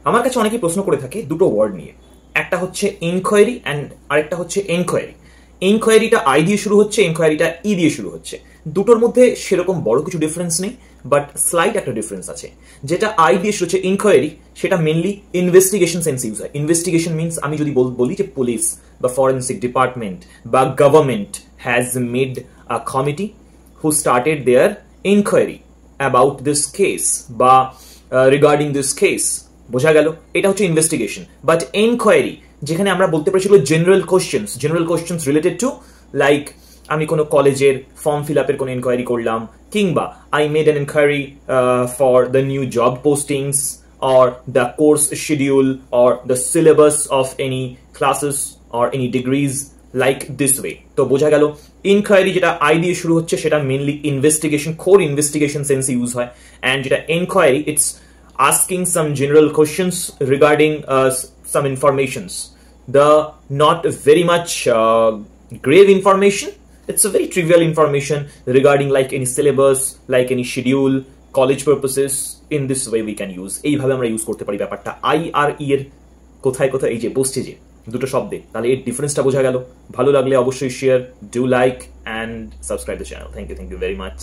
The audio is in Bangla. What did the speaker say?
আমার কাছে অনেকেই প্রশ্ন করে থাকে দুটো ওয়ার্ড নিয়ে, একটা হচ্ছে ইনকোয়ারি অ্যান্ড আরেকটা হচ্ছে এনকোয়ারি। ইনকোয়ারিটা আই দিয়ে শুরু হচ্ছে, এনকোয়ারিটা ই দিয়ে শুরু হচ্ছে। দুটোর মধ্যে সেরকম বড় কিছু ডিফারেন্স নেই, বাট স্লাইট একটা ডিফারেন্স আছে। যেটা আই দিয়ে শুরু হচ্ছে ইনকোয়ারি, সেটা মেনলি ইনভেস্টিগেশন সেন্স ইউজ হয়। ইনভেস্টিগেশন মিনস আমি যদি বলি যে পুলিশ বা ফরেন্সিক ডিপার্টমেন্ট বা government has made a committee who started their inquiry about this case বা রিগার্ডিং দিস কেস, বোঝা গেল? এটা হচ্ছে ইনভেস্টিগেশন। বাট এনকোয়ারি যেখানে আমরা বলতে পারছিল general questions related to, like আমি কোনো কলেজের ফর্ম ফিল আপের কোনো এনকোয়ারি করলাম, কিংবা I made an enquiry for the new job postings or the course schedule or the syllabus of any classes or any degrees, like this way. তো বোঝা গেল ইনকোয়ারি যেটা আই দিয়ে শুরু হচ্ছে সেটা মেনলি ইনভেস্টিগেশন, কোর ইনভেস্টিগেশন সেন্সে ইউজ হয়, অ্যান্ড যেটা enquiry it's asking some general questions regarding some informations, the not very much grave information, it's a very trivial information regarding like any syllabus, like any schedule, college purposes. In this way we can use, এইভাবে আমরা ইউজ করতে পারি ব্যাপারটা আই আর ই এর কোথায় কোথায় এই যে বসছে যে দুটো শব্দে, তাহলে এর ডিফারেন্সটা বোঝা গেল। ভালো লাগলে অবশ্যই share, do like and subscribe the channel. Thank you very much.